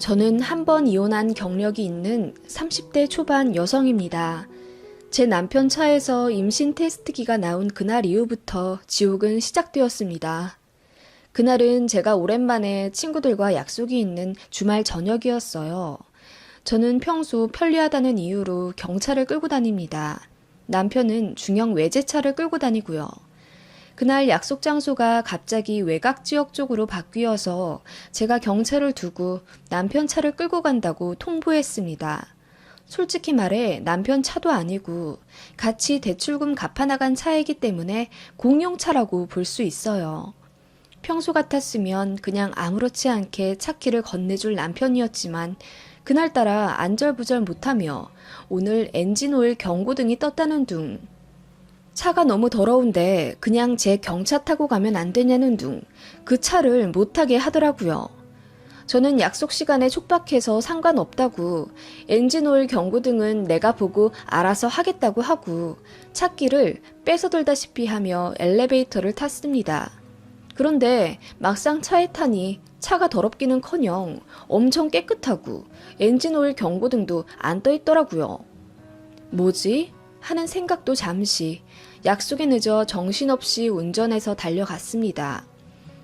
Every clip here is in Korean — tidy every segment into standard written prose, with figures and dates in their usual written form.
저는 한 번 이혼한 경력이 있는 30대 초반 여성입니다. 제 남편 차에서 임신 테스트기가 나온 그날 이후부터 지옥은 시작되었습니다. 그날은 제가 오랜만에 친구들과 약속이 있는 주말 저녁이었어요. 저는 평소 편리하다는 이유로 경차를 끌고 다닙니다. 남편은 중형 외제차를 끌고 다니고요. 그날 약속 장소가 갑자기 외곽 지역 쪽으로 바뀌어서 제가 경차를 두고 남편 차를 끌고 간다고 통보했습니다. 솔직히 말해 남편 차도 아니고 같이 대출금 갚아나간 차이기 때문에 공용차라고 볼 수 있어요. 평소 같았으면 그냥 아무렇지 않게 차키를 건네줄 남편이었지만 그날따라 안절부절 못하며 오늘 엔진오일 경고등이 떴다는 둥, 차가 너무 더러운데 그냥 제 경차 타고 가면 안 되냐는 둥, 그 차를 못 타게 하더라고요. 저는 약속 시간에 촉박해서 상관없다고, 엔진오일 경고등은 내가 보고 알아서 하겠다고 하고 차키를 뺏어들다시피 하며 엘리베이터를 탔습니다. 그런데 막상 차에 타니 차가 더럽기는커녕 엄청 깨끗하고 엔진오일 경고등도 안 떠 있더라고요. 뭐지? 하는 생각도 잠시, 약속에 늦어 정신없이 운전해서 달려갔습니다.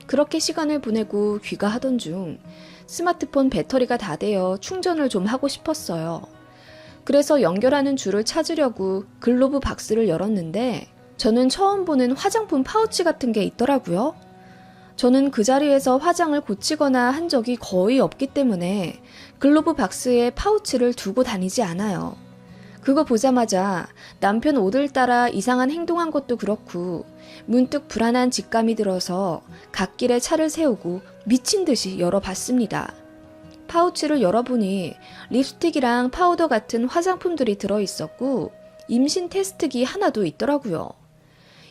그렇게 시간을 보내고 귀가하던 중 스마트폰 배터리가 다 되어 충전을 좀 하고 싶었어요. 그래서 연결하는 줄을 찾으려고 글로브 박스를 열었는데 저는 처음 보는 화장품 파우치 같은 게 있더라고요. 저는 그 자리에서 화장을 고치거나 한 적이 거의 없기 때문에 글로브 박스에 파우치를 두고 다니지 않아요. 그거 보자마자 남편 옷을 따라 이상한 행동한 것도 그렇고 문득 불안한 직감이 들어서 갓길에 차를 세우고 미친 듯이 열어봤습니다. 파우치를 열어보니 립스틱이랑 파우더 같은 화장품들이 들어있었고 임신 테스트기 하나도 있더라고요.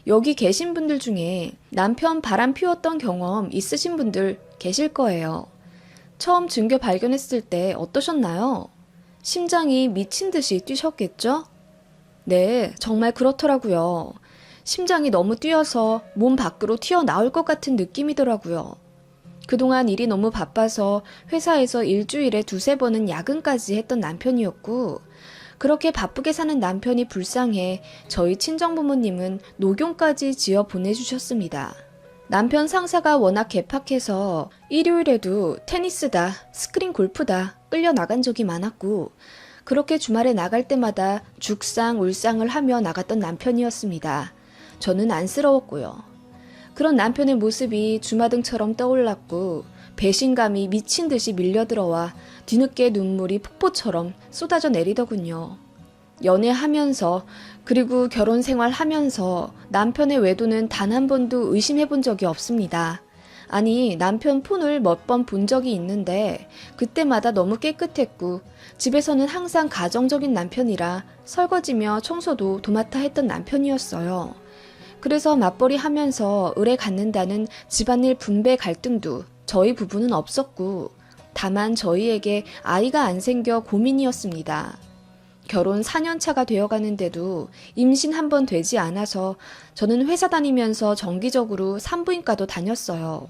여기 계신 분들 중에 남편 바람 피웠던 경험 있으신 분들 계실 거예요. 처음 증거 발견했을 때 어떠셨나요? 심장이 미친 듯이 뛰셨겠죠? 네, 정말 그렇더라고요. 심장이 너무 뛰어서 몸 밖으로 튀어나올 것 같은 느낌이더라고요. 그동안 일이 너무 바빠서 회사에서 일주일에 2-3번은 야근까지 했던 남편이었고, 그렇게 바쁘게 사는 남편이 불쌍해 저희 친정부모님은 녹용까지 지어 보내주셨습니다. 남편 상사가 워낙 개팍해서 일요일에도 테니스다, 스크린 골프다 끌려 나간 적이 많았고 그렇게 주말에 나갈 때마다 죽상 울상을 하며 나갔던 남편이었습니다. 저는 안쓰러웠고요. 그런 남편의 모습이 주마등처럼 떠올랐고 배신감이 미친 듯이 밀려들어와 뒤늦게 눈물이 폭포처럼 쏟아져 내리더군요. 연애하면서 그리고 결혼 생활하면서 남편의 외도는 단 한 번도 의심해본 적이 없습니다. 아니, 남편 폰을 몇 번 본 적이 있는데 그때마다 너무 깨끗했고 집에서는 항상 가정적인 남편이라 설거지며 청소도 도맡아 했던 남편이었어요. 그래서 맞벌이 하면서 을에 갖는다는 집안일 분배 갈등도 저희 부부는 없었고 다만 저희에게 아이가 안 생겨 고민이었습니다. 결혼 4년 차가 되어가는데도 임신 한 번 되지 않아서 저는 회사 다니면서 정기적으로 산부인과도 다녔어요.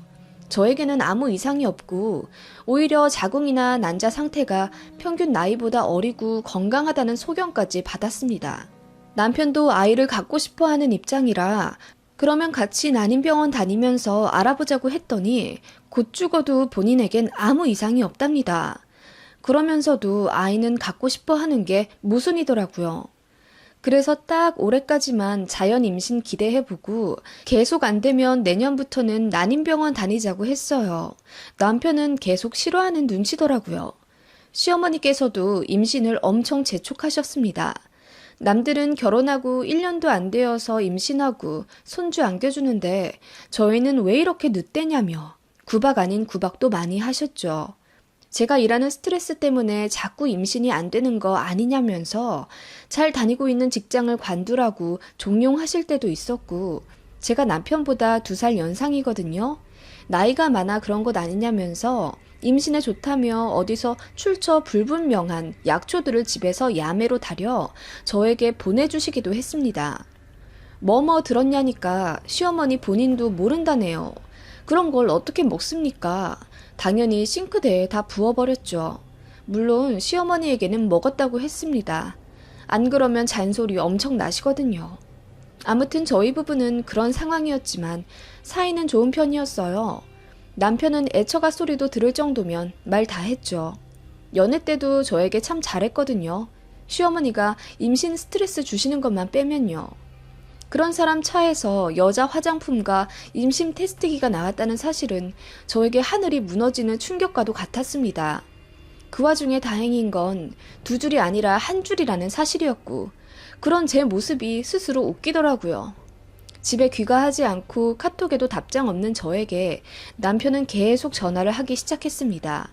저에게는 아무 이상이 없고 오히려 자궁이나 난자 상태가 평균 나이보다 어리고 건강하다는 소견까지 받았습니다. 남편도 아이를 갖고 싶어 하는 입장이라 그러면 같이 난임병원 다니면서 알아보자고 했더니 곧 죽어도 본인에겐 아무 이상이 없답니다. 그러면서도 아이는 갖고 싶어 하는 게 모순이더라고요. 그래서 딱 올해까지만 자연 임신 기대해보고 계속 안 되면 내년부터는 난임병원 다니자고 했어요. 남편은 계속 싫어하는 눈치더라고요. 시어머니께서도 임신을 엄청 재촉하셨습니다. 남들은 결혼하고 1년도 안 되어서 임신하고 손주 안겨주는데 저희는 왜 이렇게 늦대냐며 구박 아닌 구박도 많이 하셨죠. 제가 일하는 스트레스 때문에 자꾸 임신이 안 되는 거 아니냐면서 잘 다니고 있는 직장을 관두라고 종용하실 때도 있었고 제가 남편보다 2살 연상이거든요. 나이가 많아 그런 것 아니냐면서 임신에 좋다며 어디서 출처 불분명한 약초들을 집에서 야매로 다려 저에게 보내주시기도 했습니다. 뭐뭐 들었냐니까 시어머니 본인도 모른다네요. 그런 걸 어떻게 먹습니까? 당연히 싱크대에 다 부어버렸죠. 물론 시어머니에게는 먹었다고 했습니다. 안 그러면 잔소리 엄청 나시거든요. 아무튼 저희 부부는 그런 상황이었지만 사이는 좋은 편이었어요. 남편은 애처가 소리도 들을 정도면 말 다 했죠. 연애 때도 저에게 참 잘했거든요. 시어머니가 임신 스트레스 주시는 것만 빼면요. 그런 사람 차에서 여자 화장품과 임신 테스트기가 나왔다는 사실은 저에게 하늘이 무너지는 충격과도 같았습니다. 그 와중에 다행인 건 두 줄이 아니라 한 줄이라는 사실이었고, 그런 제 모습이 스스로 웃기더라고요. 집에 귀가하지 않고 카톡에도 답장 없는 저에게 남편은 계속 전화를 하기 시작했습니다.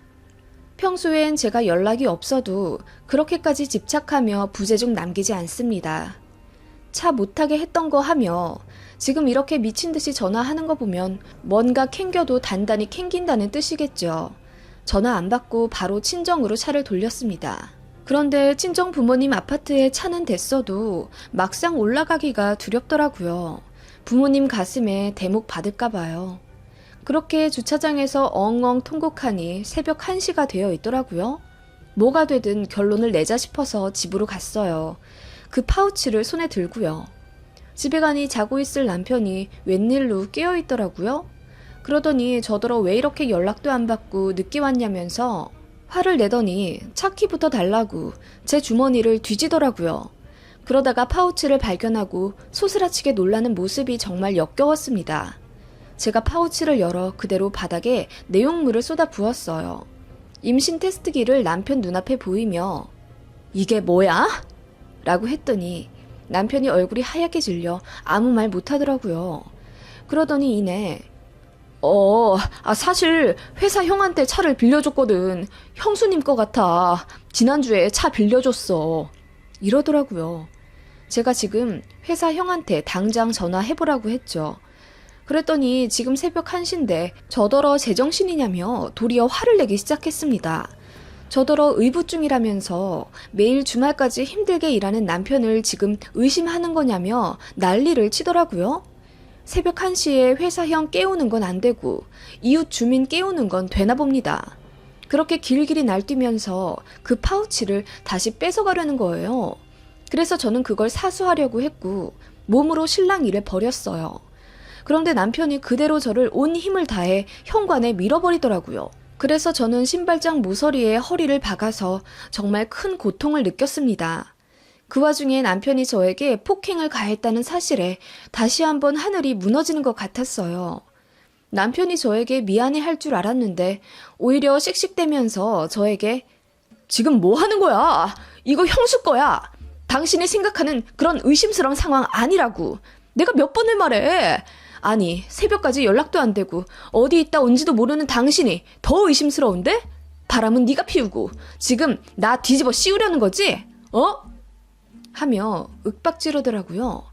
평소엔 제가 연락이 없어도 그렇게까지 집착하며 부재중 남기지 않습니다. 차 못타게 했던 거 하며 지금 이렇게 미친 듯이 전화하는 거 보면 뭔가 캥겨도 단단히 캥긴다는 뜻이겠죠. 전화 안 받고 바로 친정으로 차를 돌렸습니다. 그런데 친정 부모님 아파트에 차는 됐어도 막상 올라가기가 두렵더라고요. 부모님 가슴에 대목 받을까 봐요. 그렇게 주차장에서 엉엉 통곡하니 새벽 1시가 되어 있더라고요. 뭐가 되든 결론을 내자 싶어서 집으로 갔어요. 그 파우치를 손에 들고요. 집에 가니 자고 있을 남편이 웬일로 깨어 있더라고요. 그러더니 저더러 왜 이렇게 연락도 안 받고 늦게 왔냐면서 화를 내더니 차키부터 달라고 제 주머니를 뒤지더라고요. 그러다가 파우치를 발견하고 소스라치게 놀라는 모습이 정말 역겨웠습니다. 제가 파우치를 열어 그대로 바닥에 내용물을 쏟아 부었어요. 임신 테스트기를 남편 눈앞에 보이며 "이게 뭐야?" 라고 했더니 남편이 얼굴이 하얗게 질려 아무 말 못하더라고요. 그러더니 이내 사실 회사 형한테 차를 빌려줬거든. 형수님 거 같아. 지난주에 차 빌려줬어. 이러더라고요. 제가 지금 회사 형한테 당장 전화해보라고 했죠. 그랬더니 지금 새벽 1시인데 저더러 제정신이냐며 도리어 화를 내기 시작했습니다. 저더러 의붓중이라면서 매일 주말까지 힘들게 일하는 남편을 지금 의심하는 거냐며 난리를 치더라고요. 새벽 1시에 회사형 깨우는 건 안 되고 이웃 주민 깨우는 건 되나 봅니다. 그렇게 길길이 날뛰면서 그 파우치를 다시 뺏어가려는 거예요. 그래서 저는 그걸 사수하려고 했고 몸으로 신랑 일을 벌였어요. 그런데 남편이 그대로 저를 온 힘을 다해 현관에 밀어버리더라고요. 그래서 저는 신발장 모서리에 허리를 박아서 정말 큰 고통을 느꼈습니다. 그 와중에 남편이 저에게 폭행을 가했다는 사실에 다시 한번 하늘이 무너지는 것 같았어요. 남편이 저에게 미안해할 줄 알았는데 오히려 씩씩대면서 저에게 "지금 뭐 하는 거야? 이거 형수 거야. 당신이 생각하는 그런 의심스러운 상황 아니라고. 내가 몇 번을 말해. 아니, 새벽까지 연락도 안 되고 어디 있다 온지도 모르는 당신이 더 의심스러운데? 바람은 네가 피우고 지금 나 뒤집어 씌우려는 거지? 하며 윽박지르더라고요.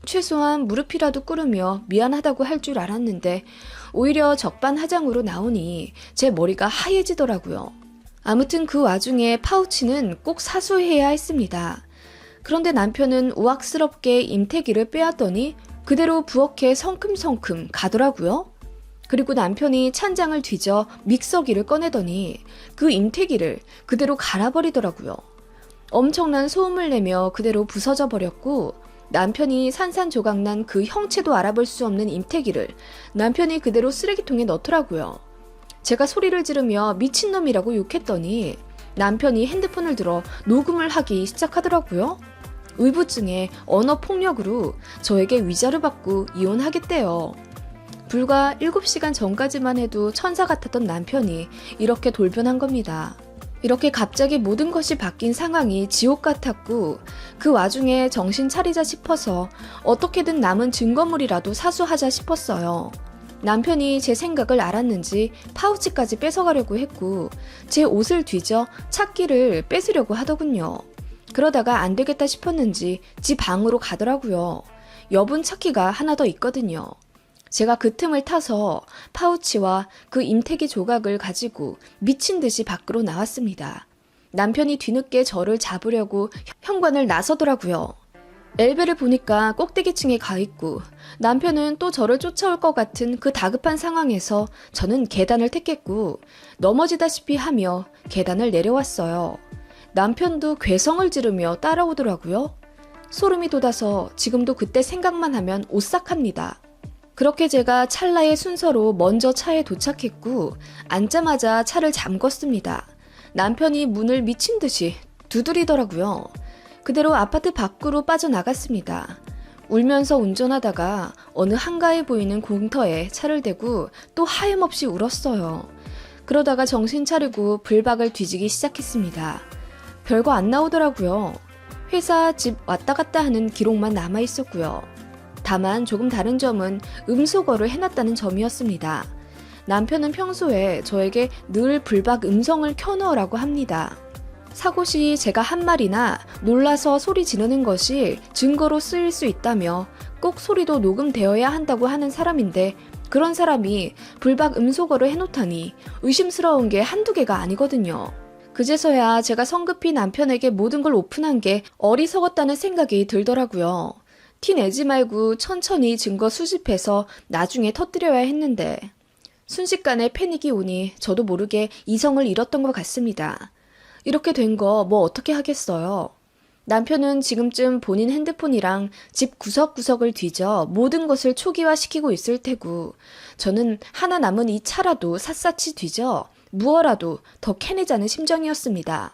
최소한 무릎이라도 꿇으며 미안하다고 할 줄 알았는데 오히려 적반하장으로 나오니 제 머리가 하얘지더라고요. 아무튼 그 와중에 파우치는 꼭 사수해야 했습니다. 그런데 남편은 우악스럽게 임태기를 빼앗더니 그대로 부엌에 성큼성큼 가더라고요. 그리고 남편이 찬장을 뒤져 믹서기를 꺼내더니 그 임태기를 그대로 갈아버리더라고요. 엄청난 소음을 내며 그대로 부서져 버렸고 남편이 산산조각난 그 형체도 알아볼 수 없는 임태기를 남편이 그대로 쓰레기통에 넣더라고요. 제가 소리를 지르며 미친놈이라고 욕했더니 남편이 핸드폰을 들어 녹음을 하기 시작하더라고요. 의부증에 언어폭력으로 저에게 위자료 받고 이혼하겠대요. 불과 7시간 전까지만 해도 천사 같았던 남편이 이렇게 돌변한 겁니다. 이렇게 갑자기 모든 것이 바뀐 상황이 지옥 같았고 그 와중에 정신 차리자 싶어서 어떻게든 남은 증거물이라도 사수하자 싶었어요. 남편이 제 생각을 알았는지 파우치까지 뺏어가려고 했고 제 옷을 뒤져 차키를 뺏으려고 하더군요. 그러다가 안 되겠다 싶었는지 지 방으로 가더라고요. 여분 차키가 하나 더 있거든요. 제가 그 틈을 타서 파우치와 그 임태기 조각을 가지고 미친 듯이 밖으로 나왔습니다. 남편이 뒤늦게 저를 잡으려고 현관을 나서더라고요. 엘베를 보니까 꼭대기층에 가 있고 남편은 또 저를 쫓아올 것 같은 그 다급한 상황에서 저는 계단을 택했고 넘어지다시피 하며 계단을 내려왔어요. 남편도 괴성을 지르며 따라오더라고요. 소름이 돋아서 지금도 그때 생각만 하면 오싹합니다. 그렇게 제가 찰나의 순서로 먼저 차에 도착했고 앉자마자 차를 잠궜습니다. 남편이 문을 미친 듯이 두드리더라고요. 그대로 아파트 밖으로 빠져나갔습니다. 울면서 운전하다가 어느 한가해 보이는 공터에 차를 대고 또 하염없이 울었어요. 그러다가 정신 차리고 블박을 뒤지기 시작했습니다. 별거 안 나오더라고요. 회사, 집 왔다 갔다 하는 기록만 남아 있었고요. 다만 조금 다른 점은 음소거를 해놨다는 점이었습니다. 남편은 평소에 저에게 늘 블박 음성을 켜넣으라고 합니다. 사고 시 제가 한 말이나 놀라서 소리 지르는 것이 증거로 쓰일 수 있다며 꼭 소리도 녹음되어야 한다고 하는 사람인데 그런 사람이 블박 음소거를 해놓다니 의심스러운 게 한두 개가 아니거든요. 그제서야 제가 성급히 남편에게 모든 걸 오픈한 게 어리석었다는 생각이 들더라고요. 티 내지 말고 천천히 증거 수집해서 나중에 터뜨려야 했는데 순식간에 패닉이 오니 저도 모르게 이성을 잃었던 것 같습니다. 이렇게 된 거 뭐 어떻게 하겠어요. 남편은 지금쯤 본인 핸드폰이랑 집 구석구석을 뒤져 모든 것을 초기화시키고 있을 테고 저는 하나 남은 이 차라도 샅샅이 뒤져 무어라도 더 캐내자는 심정이었습니다.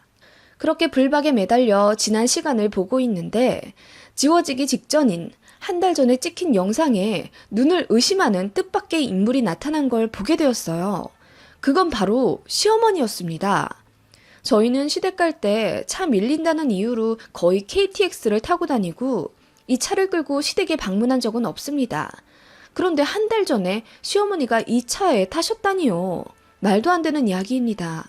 그렇게 블박에 매달려 지난 시간을 보고 있는데 지워지기 직전인 한 달 전에 찍힌 영상에 눈을 의심하는 뜻밖의 인물이 나타난 걸 보게 되었어요. 그건 바로 시어머니였습니다. 저희는 시댁 갈 때 차 밀린다는 이유로 거의 KTX를 타고 다니고 이 차를 끌고 시댁에 방문한 적은 없습니다. 그런데 한 달 전에 시어머니가 이 차에 타셨다니요. 말도 안 되는 이야기입니다.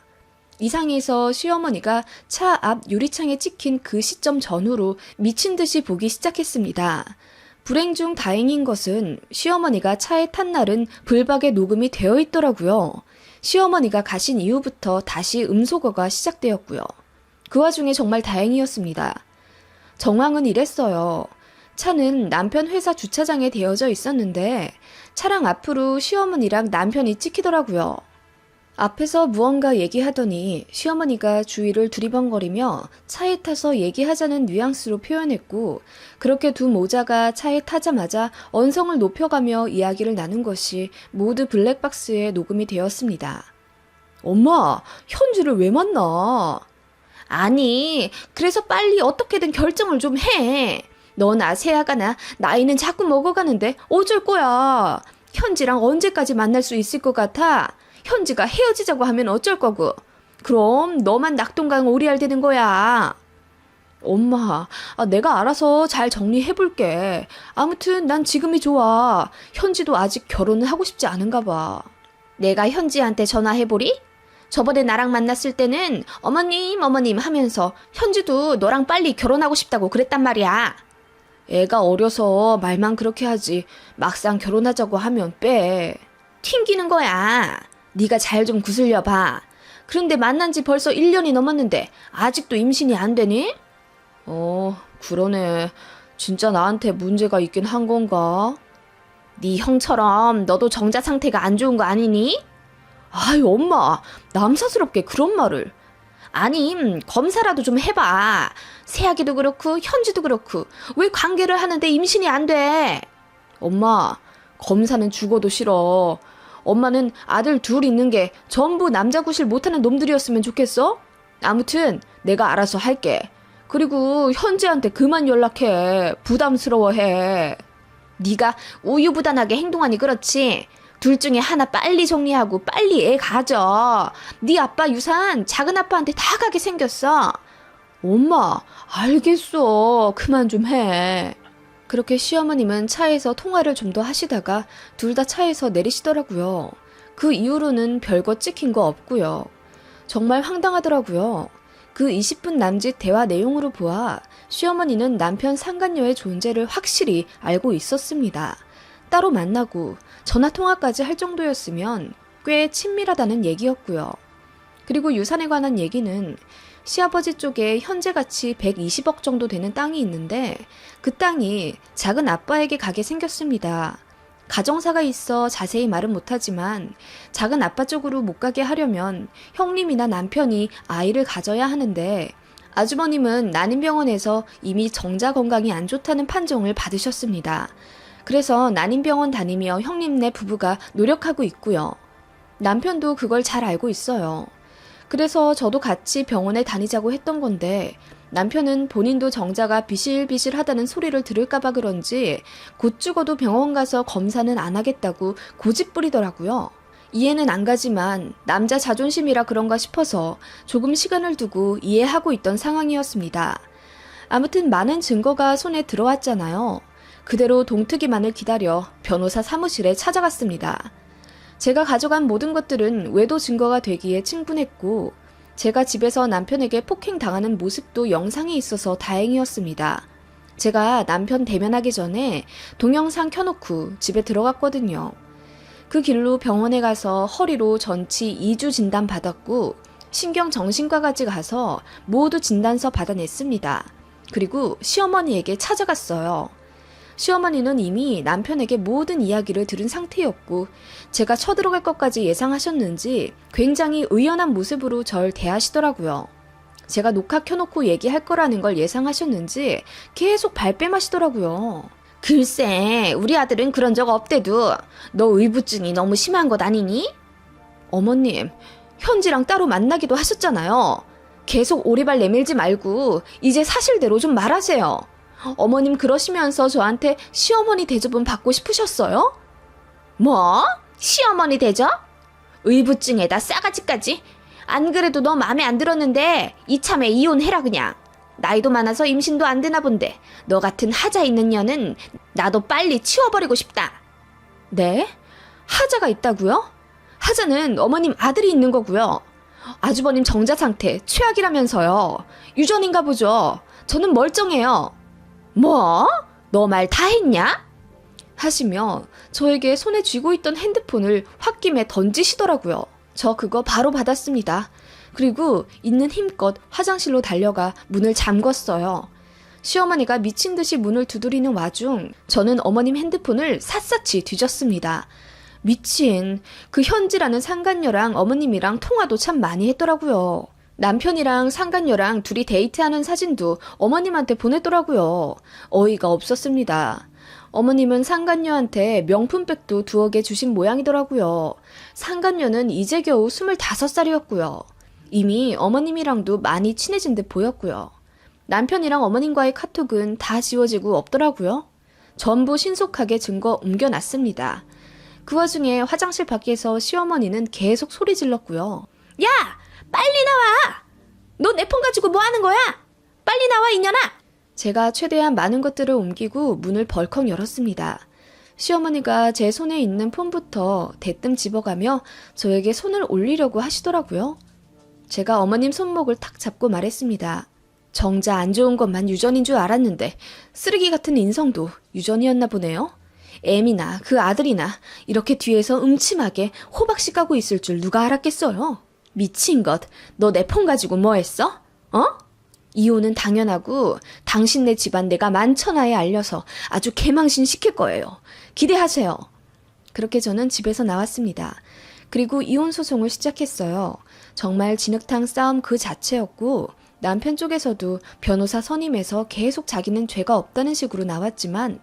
이상해서 시어머니가 차 앞 유리창에 찍힌 그 시점 전후로 미친 듯이 보기 시작했습니다. 불행 중 다행인 것은 시어머니가 차에 탄 날은 블박에 녹음이 되어 있더라고요. 시어머니가 가신 이후부터 다시 음소거가 시작되었고요. 그 와중에 정말 다행이었습니다. 정황은 이랬어요. 차는 남편 회사 주차장에 대여져 있었는데 차량 앞으로 시어머니랑 남편이 찍히더라고요. 앞에서 무언가 얘기하더니 시어머니가 주위를 두리번거리며 차에 타서 얘기하자는 뉘앙스로 표현했고 그렇게 두 모자가 차에 타자마자 언성을 높여가며 이야기를 나눈 것이 모두 블랙박스에 녹음이 되었습니다. 엄마, 현지를 왜 만나? 아니, 그래서 빨리 어떻게든 결정을 좀 해. 너나 세아가나 나이는 자꾸 먹어가는데 어쩔 거야. 현지랑 언제까지 만날 수 있을 것 같아? 현지가 헤어지자고 하면 어쩔 거고. 그럼 너만 낙동강 오리알 되는 거야. 엄마, 내가 알아서 잘 정리해볼게. 아무튼 난 지금이 좋아. 현지도 아직 결혼은 하고 싶지 않은가 봐. 내가 현지한테 전화해보리? 저번에 나랑 만났을 때는 어머님 하면서 현지도 너랑 빨리 결혼하고 싶다고 그랬단 말이야. 애가 어려서 말만 그렇게 하지 막상 결혼하자고 하면 빼. 튕기는 거야. 네가 잘 좀 구슬려봐. 그런데 만난 지 벌써 1년이 넘었는데 아직도 임신이 안 되니? 그러네. 진짜 나한테 문제가 있긴 한 건가? 네 형처럼 너도 정자 상태가 안 좋은 거 아니니? 아이 엄마, 남사스럽게 그런 말을. 아니, 검사라도 좀 해봐. 세아기도 그렇고 현지도 그렇고 왜 관계를 하는데 임신이 안 돼? 엄마, 검사는 죽어도 싫어. 엄마는 아들 둘 있는 게 전부 남자 구실 못하는 놈들이었으면 좋겠어? 아무튼 내가 알아서 할게. 그리고 현지한테 그만 연락해. 부담스러워해. 네가 우유부단하게 행동하니 그렇지. 둘 중에 하나 빨리 정리하고 빨리 애 가져. 네 아빠 유산 작은 아빠한테 다 가게 생겼어. 엄마, 알겠어. 그만 좀 해. 그렇게 시어머님은 차에서 통화를 좀 더 하시다가 둘 다 차에서 내리시더라고요. 그 이후로는 별거 찍힌 거 없고요. 정말 황당하더라고요. 그 20분 남짓 대화 내용으로 보아 시어머니는 남편 상간녀의 존재를 확실히 알고 있었습니다. 따로 만나고 전화통화까지 할 정도였으면 꽤 친밀하다는 얘기였고요. 그리고 유산에 관한 얘기는 시아버지 쪽에 현재 가치 120억 정도 되는 땅이 있는데 그 땅이 작은 아빠에게 가게 생겼습니다. 가정사가 있어 자세히 말은 못하지만 작은 아빠 쪽으로 못 가게 하려면 형님이나 남편이 아이를 가져야 하는데 아주버님은 난임병원에서 이미 정자 건강이 안 좋다는 판정을 받으셨습니다. 그래서 난임병원 다니며 형님네 부부가 노력하고 있고요. 남편도 그걸 잘 알고 있어요. 그래서 저도 같이 병원에 다니자고 했던 건데 남편은 본인도 정자가 비실비실하다는 소리를 들을까봐 그런지 곧 죽어도 병원 가서 검사는 안 하겠다고 고집 부리더라고요. 이해는 안 가지만 남자 자존심이라 그런가 싶어서 조금 시간을 두고 이해하고 있던 상황이었습니다. 아무튼 많은 증거가 손에 들어왔잖아요. 그대로 동트기만을 기다려 변호사 사무실에 찾아갔습니다. 제가 가져간 모든 것들은 외도 증거가 되기에 충분했고 제가 집에서 남편에게 폭행당하는 모습도 영상에 있어서 다행이었습니다. 제가 남편 대면하기 전에 동영상 켜놓고 집에 들어갔거든요. 그 길로 병원에 가서 허리로 전치 2주 진단 받았고 신경정신과까지 가서 모두 진단서 받아냈습니다. 그리고 시어머니에게 찾아갔어요. 시어머니는 이미 남편에게 모든 이야기를 들은 상태였고 제가 쳐들어갈 것까지 예상하셨는지 굉장히 의연한 모습으로 절 대하시더라고요. 제가 녹화 켜놓고 얘기할 거라는 걸 예상하셨는지 계속 발뺌하시더라고요. 글쎄, 우리 아들은 그런 적 없대도 너 의부증이 너무 심한 것 아니니? 어머님, 현지랑 따로 만나기도 하셨잖아요. 계속 오리발 내밀지 말고 이제 사실대로 좀 말하세요. 어머님 그러시면서 저한테 시어머니 대접은 받고 싶으셨어요? 뭐? 시어머니 대접? 의부증에다 싸가지까지? 안 그래도 너 마음에 안 들었는데 이참에 이혼해라 그냥. 나이도 많아서 임신도 안 되나 본데 너 같은 하자 있는 년은 나도 빨리 치워버리고 싶다. 네? 하자가 있다고요? 하자는 어머님 아들이 있는 거고요. 아주버님 정자 상태 최악이라면서요. 유전인가 보죠. 저는 멀쩡해요. 뭐? 너 말 다 했냐? 하시며 저에게 손에 쥐고 있던 핸드폰을 홧김에 던지시더라고요. 저 그거 바로 받았습니다. 그리고 있는 힘껏 화장실로 달려가 문을 잠궜어요. 시어머니가 미친 듯이 문을 두드리는 와중 저는 어머님 핸드폰을 샅샅이 뒤졌습니다. 미친, 그 현지라는 상간녀랑 어머님이랑 통화도 참 많이 했더라고요. 남편이랑 상간녀랑 둘이 데이트하는 사진도 어머님한테 보냈더라고요. 어이가 없었습니다. 어머님은 상간녀한테 명품백도 2억에 주신 모양이더라고요. 상간녀는 이제 겨우 25살이었고요. 이미 어머님이랑도 많이 친해진 듯 보였고요. 남편이랑 어머님과의 카톡은 다 지워지고 없더라고요. 전부 신속하게 증거 옮겨놨습니다. 그 와중에 화장실 밖에서 시어머니는 계속 소리 질렀고요. 야! 빨리 나와! 너 내 폰 가지고 뭐 하는 거야? 빨리 나와 이년아! 제가 최대한 많은 것들을 옮기고 문을 벌컥 열었습니다. 시어머니가 제 손에 있는 폰부터 대뜸 집어가며 저에게 손을 올리려고 하시더라고요. 제가 어머님 손목을 탁 잡고 말했습니다. 정자 안 좋은 것만 유전인 줄 알았는데 쓰레기 같은 인성도 유전이었나 보네요. 애미나 그 아들이나 이렇게 뒤에서 음침하게 호박씨 까고 있을 줄 누가 알았겠어요. 미친 것, 너 내 폰 가지고 뭐 했어? 어? 이혼은 당연하고 당신네 집안 내가 만천하에 알려서 아주 개망신 시킬 거예요. 기대하세요. 그렇게 저는 집에서 나왔습니다. 그리고 이혼 소송을 시작했어요. 정말 진흙탕 싸움 그 자체였고 남편 쪽에서도 변호사 선임해서 계속 자기는 죄가 없다는 식으로 나왔지만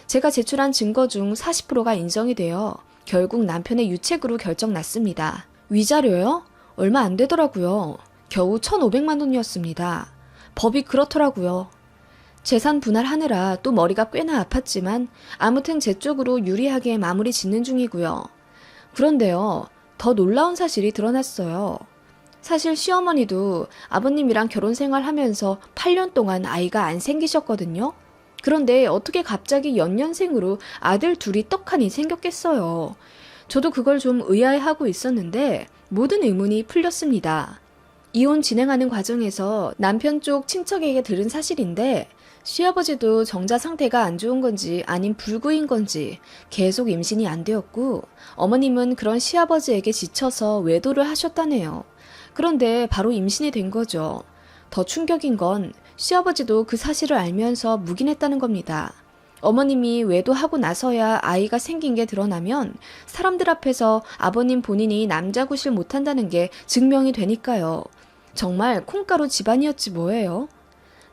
제가 제출한 증거 중 40%가 인정이 되어 결국 남편의 유책으로 결정났습니다. 위자료요? 얼마 안 되더라고요. 겨우 1,500만 원이었습니다. 법이 그렇더라고요. 재산 분할하느라 또 머리가 꽤나 아팠지만 아무튼 제 쪽으로 유리하게 마무리 짓는 중이고요. 그런데요, 더 놀라운 사실이 드러났어요. 사실 시어머니도 아버님이랑 결혼 생활하면서 8년 동안 아이가 안 생기셨거든요. 그런데 어떻게 갑자기 연년생으로 아들 둘이 떡하니 생겼겠어요. 저도 그걸 좀 의아해하고 있었는데 모든 의문이 풀렸습니다. 이혼 진행하는 과정에서 남편 쪽 친척에게 들은 사실인데 시아버지도 정자 상태가 안 좋은 건지 아닌 불구인 건지 계속 임신이 안 되었고 어머님은 그런 시아버지에게 지쳐서 외도를 하셨다네요. 그런데 바로 임신이 된 거죠. 더 충격인 건 시아버지도 그 사실을 알면서 묵인했다는 겁니다. 어머님이 외도하고 나서야 아이가 생긴 게 드러나면 사람들 앞에서 아버님 본인이 남자 구실 못한다는 게 증명이 되니까요. 정말 콩가루 집안이었지 뭐예요.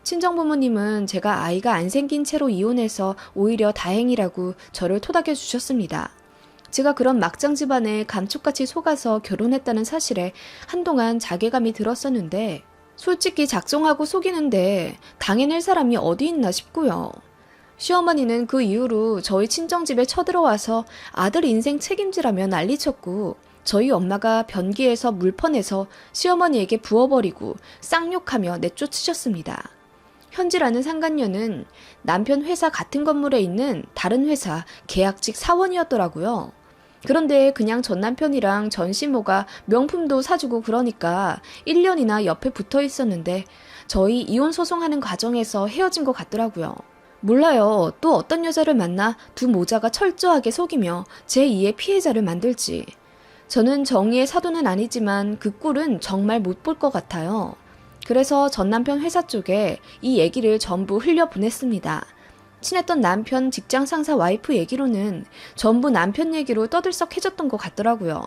친정부모님은 제가 아이가 안 생긴 채로 이혼해서 오히려 다행이라고 저를 토닥여 주셨습니다. 제가 그런 막장 집안에 감쪽같이 속아서 결혼했다는 사실에 한동안 자괴감이 들었었는데 솔직히 작정하고 속이는데 당해낼 사람이 어디 있나 싶고요. 시어머니는 그 이후로 저희 친정집에 쳐들어와서 아들 인생 책임지라며 난리쳤고 저희 엄마가 변기에서 물 퍼내서 시어머니에게 부어버리고 쌍욕하며 내쫓으셨습니다. 현지라는 상간녀는 남편 회사 같은 건물에 있는 다른 회사 계약직 사원이었더라고요. 그런데 그냥 전 남편이랑 전 시모가 명품도 사주고 그러니까 1년이나 옆에 붙어 있었는데 저희 이혼 소송하는 과정에서 헤어진 것 같더라고요. 몰라요. 또 어떤 여자를 만나 두 모자가 철저하게 속이며 제2의 피해자를 만들지. 저는 정의의 사도는 아니지만 그 꼴은 정말 못 볼 것 같아요. 그래서 전 남편 회사 쪽에 이 얘기를 전부 흘려보냈습니다. 친했던 남편 직장 상사 와이프 얘기로는 전부 남편 얘기로 떠들썩해졌던 것 같더라고요.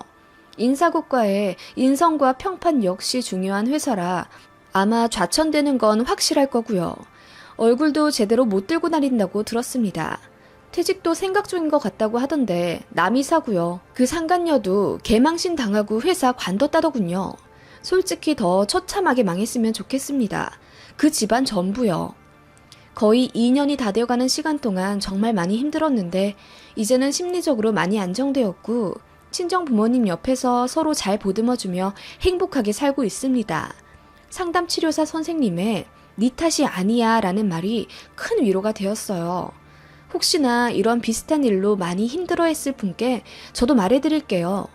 인사고과에 인성과 평판 역시 중요한 회사라 아마 좌천되는 건 확실할 거고요. 얼굴도 제대로 못 들고 다닌다고 들었습니다. 퇴직도 생각 중인 것 같다고 하던데 남이사고요. 그 상간녀도 개망신 당하고 회사 관뒀다더군요. 솔직히 더 처참하게 망했으면 좋겠습니다. 그 집안 전부요. 거의 2년이 다 되어가는 시간 동안 정말 많이 힘들었는데 이제는 심리적으로 많이 안정되었고 친정 부모님 옆에서 서로 잘 보듬어주며 행복하게 살고 있습니다. 상담치료사 선생님의 네 탓이 아니야 라는 말이 큰 위로가 되었어요. 혹시나 이런 비슷한 일로 많이 힘들어했을 분께 저도 말해드릴게요.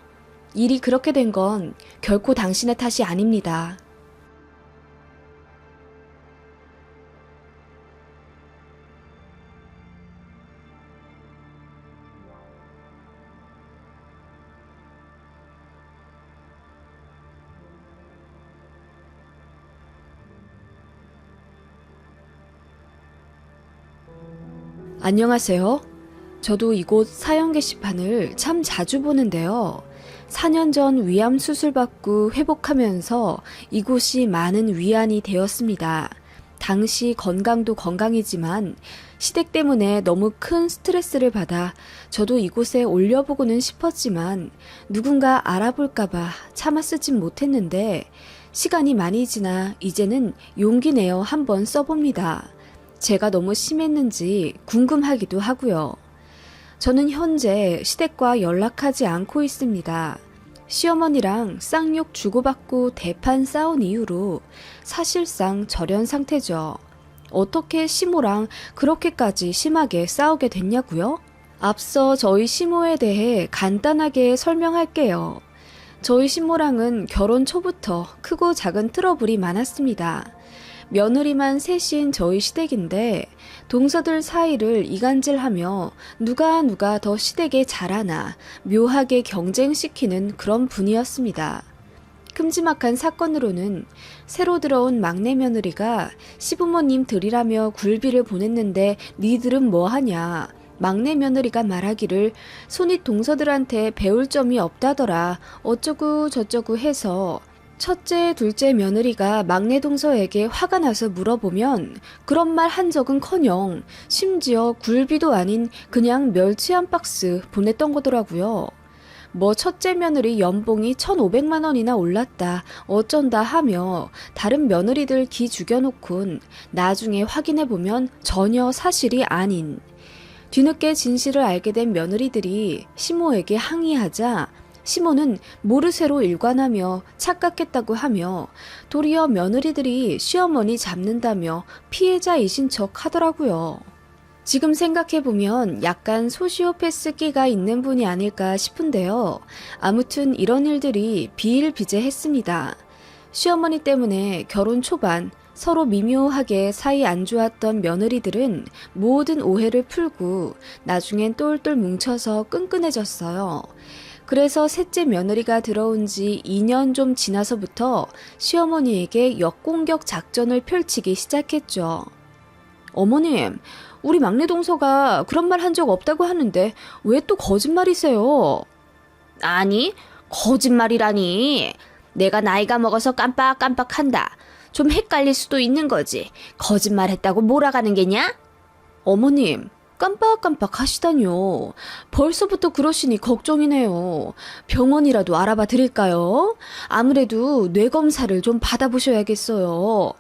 일이 그렇게 된 건 결코 당신의 탓이 아닙니다. 안녕하세요. 저도 이곳 사연 게시판을 참 자주 보는데요. 4년 전 위암 수술 받고 회복하면서 이곳이 많은 위안이 되었습니다. 당시 건강도 건강이지만 시댁 때문에 너무 큰 스트레스를 받아 저도 이곳에 올려보고는 싶었지만 누군가 알아볼까봐 참아 쓰진 못했는데 시간이 많이 지나 이제는 용기 내어 한번 써봅니다. 제가 너무 심했는지 궁금하기도 하고요. 저는 현재 시댁과 연락하지 않고 있습니다. 시어머니랑 쌍욕 주고받고 대판 싸운 이후로 사실상 절연 상태죠. 어떻게 시모랑 그렇게까지 심하게 싸우게 됐냐고요? 앞서 저희 시모에 대해 간단하게 설명할게요. 저희 시모랑은 결혼 초부터 크고 작은 트러블이 많았습니다. 며느리만 셋인 저희 시댁인데 동서들 사이를 이간질하며 누가 더 시댁에 잘하나 묘하게 경쟁시키는 그런 분이었습니다. 큼지막한 사건으로는 새로 들어온 막내 며느리가 시부모님 들이라며 굴비를 보냈는데 니들은 뭐하냐. 막내 며느리가 말하기를 손윗 동서들한테 배울 점이 없다더라 어쩌고 저쩌고 해서 첫째, 둘째 며느리가 막내 동서에게 화가 나서 물어보면 그런 말 한 적은커녕 심지어 굴비도 아닌 그냥 멸치 한 박스 보냈던 거더라고요. 뭐 첫째 며느리 연봉이 1,500만 원이나 올랐다 어쩐다 하며 다른 며느리들 기 죽여놓곤 나중에 확인해보면 전혀 사실이 아닌. 뒤늦게 진실을 알게 된 며느리들이 시모에게 항의하자 시모는 모르쇠로 일관하며 착각했다고 하며 도리어 며느리들이 시어머니 잡는다며 피해자이신 척 하더라고요. 지금 생각해보면 약간 소시오패스 끼가 있는 분이 아닐까 싶은데요. 아무튼 이런 일들이 비일비재했습니다. 시어머니 때문에 결혼 초반 서로 미묘하게 사이 안 좋았던 며느리들은 모든 오해를 풀고 나중엔 똘똘 뭉쳐서 끈끈해졌어요. 그래서 셋째 며느리가 들어온 지 2년 좀 지나서부터 시어머니에게 역공격 작전을 펼치기 시작했죠. 어머님, 우리 막내 동서가 그런 말 한 적 없다고 하는데 왜 또 거짓말이세요? 아니, 거짓말이라니. 내가 나이가 먹어서 깜빡깜빡한다. 좀 헷갈릴 수도 있는 거지. 거짓말했다고 몰아가는 게냐? 어머님, 깜빡깜빡 하시다뇨. 벌써부터 그러시니 걱정이네요. 병원이라도 알아봐 드릴까요? 아무래도 뇌검사를 좀 받아보셔야겠어요.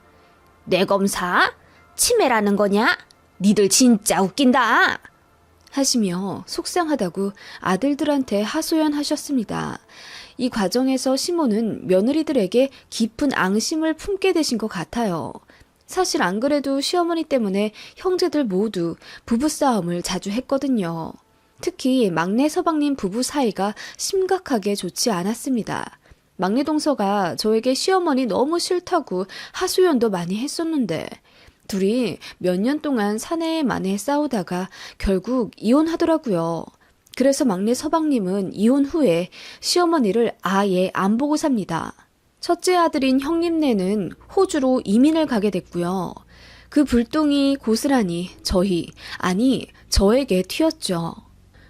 뇌검사? 치매라는 거냐? 니들 진짜 웃긴다. 하시며 속상하다고 아들들한테 하소연하셨습니다. 이 과정에서 시모는 며느리들에게 깊은 앙심을 품게 되신 것 같아요. 사실 안 그래도 시어머니 때문에 형제들 모두 부부싸움을 자주 했거든요. 특히 막내 서방님 부부 사이가 심각하게 좋지 않았습니다. 막내 동서가 저에게 시어머니 너무 싫다고 하소연도 많이 했었는데 둘이 몇 년 동안 사내에 만에 싸우다가 결국 이혼하더라고요. 그래서 막내 서방님은 이혼 후에 시어머니를 아예 안 보고 삽니다. 첫째 아들인 형님네는 호주로 이민을 가게 됐고요. 그 불똥이 고스란히 저에게 튀었죠.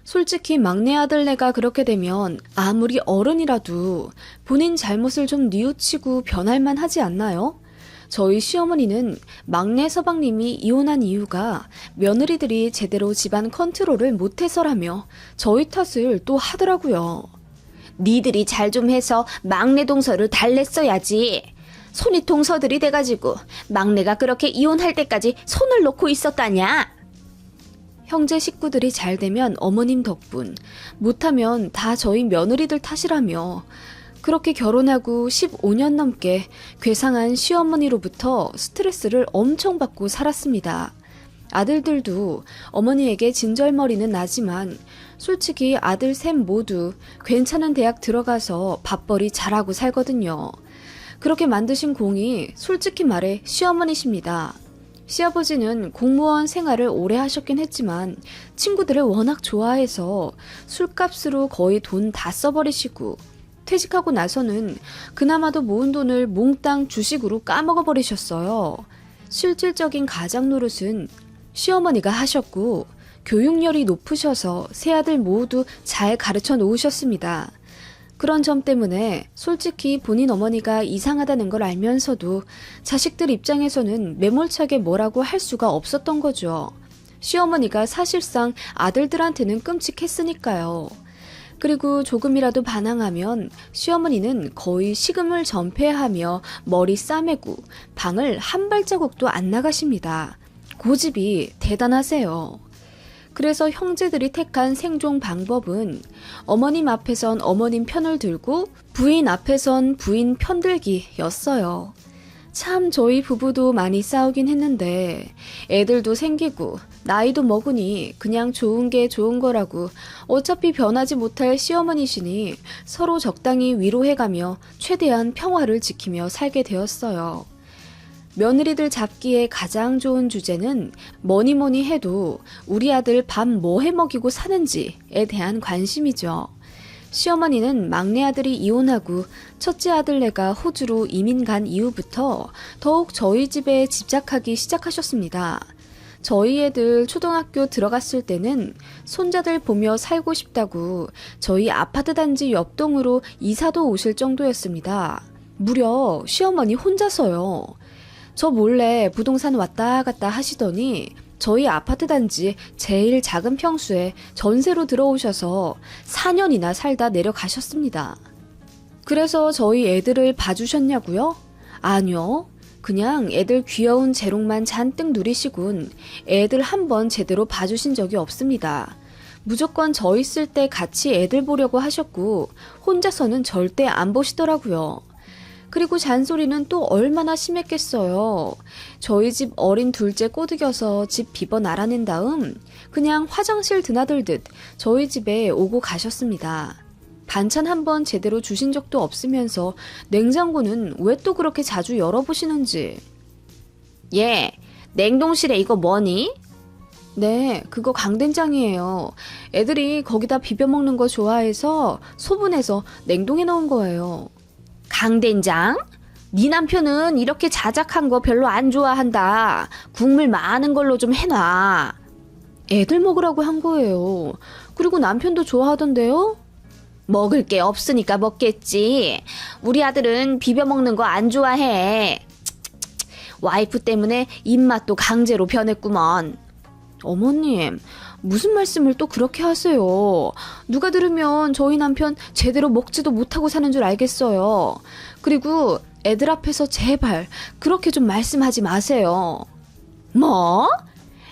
솔직히 막내 아들네가 그렇게 되면 아무리 어른이라도 본인 잘못을 좀 뉘우치고 변할만 하지 않나요? 저희 시어머니는 막내 서방님이 이혼한 이유가 며느리들이 제대로 집안 컨트롤을 못해서라며 저희 탓을 또 하더라고요. 니들이 잘 좀 해서 막내 동서를 달랬어야지. 손이 동서들이 돼가지고 막내가 그렇게 이혼할 때까지 손을 놓고 있었다냐? 형제 식구들이 잘 되면 어머님 덕분, 못하면 다 저희 며느리들 탓이라며 그렇게 결혼하고 15년 넘게 괴상한 시어머니로부터 스트레스를 엄청 받고 살았습니다. 아들들도 어머니에게 진절머리는 나지만 솔직히 아들 셋 모두 괜찮은 대학 들어가서 밥벌이 잘하고 살거든요. 그렇게 만드신 공이 솔직히 말해 시어머니십니다. 시아버지는 공무원 생활을 오래 하셨긴 했지만 친구들을 워낙 좋아해서 술값으로 거의 돈 다 써버리시고 퇴직하고 나서는 그나마도 모은 돈을 몽땅 주식으로 까먹어버리셨어요. 실질적인 가장 노릇은 시어머니가 하셨고 교육열이 높으셔서 세 아들 모두 잘 가르쳐 놓으셨습니다. 그런 점 때문에 솔직히 본인 어머니가 이상하다는 걸 알면서도 자식들 입장에서는 매몰차게 뭐라고 할 수가 없었던 거죠. 시어머니가 사실상 아들들한테는 끔찍했으니까요. 그리고 조금이라도 반항하면 시어머니는 거의 식음을 전폐하며 머리 싸매고 방을 한 발자국도 안 나가십니다. 고집이 대단하세요. 그래서 형제들이 택한 생존 방법은 어머님 앞에선 어머님 편을 들고 부인 앞에선 부인 편들기였어요. 참 저희 부부도 많이 싸우긴 했는데 애들도 생기고 나이도 먹으니 그냥 좋은 게 좋은 거라고 어차피 변하지 못할 시어머니시니 서로 적당히 위로해가며 최대한 평화를 지키며 살게 되었어요. 며느리들 잡기에 가장 좋은 주제는 뭐니 해도 우리 아들 밥 뭐 해먹이고 사는지에 대한 관심이죠. 시어머니는 막내 아들이 이혼하고 첫째 아들네가 호주로 이민 간 이후부터 더욱 저희 집에 집착하기 시작하셨습니다. 저희 애들 초등학교 들어갔을 때는 손자들 보며 살고 싶다고 저희 아파트 단지 옆동으로 이사도 오실 정도였습니다. 무려 시어머니 혼자서요. 저 몰래 부동산 왔다 갔다 하시더니 저희 아파트 단지 제일 작은 평수에 전세로 들어오셔서 4년이나 살다 내려가셨습니다. 그래서 저희 애들을 봐주셨냐고요? 아니요. 그냥 애들 귀여운 재롱만 잔뜩 누리시곤 애들 한번 제대로 봐주신 적이 없습니다. 무조건 저 있을 때 같이 애들 보려고 하셨고 혼자서는 절대 안 보시더라고요. 그리고 잔소리는 또 얼마나 심했겠어요. 저희 집 어린 둘째 꼬드겨서 집 비번 알아낸 다음 그냥 화장실 드나들듯 저희 집에 오고 가셨습니다. 반찬 한번 제대로 주신 적도 없으면서 냉장고는 왜 또 그렇게 자주 열어보시는지. 얘, 냉동실에 이거 뭐니? 네, 그거 강된장이에요. 애들이 거기다 비벼 먹는 거 좋아해서 소분해서 냉동해 놓은 거예요. 강된장? 네 남편은 이렇게 자작한 거 별로 안 좋아한다. 국물 많은 걸로 좀 해놔. 애들 먹으라고 한 거예요. 그리고 남편도 좋아하던데요? 먹을 게 없으니까 먹겠지. 우리 아들은 비벼 먹는 거 안 좋아해. 와이프 때문에 입맛도 강제로 변했구먼. 어머님, 무슨 말씀을 또 그렇게 하세요? 누가 들으면 저희 남편 제대로 먹지도 못하고 사는 줄 알겠어요. 그리고 애들 앞에서 제발 그렇게 좀 말씀하지 마세요. 뭐?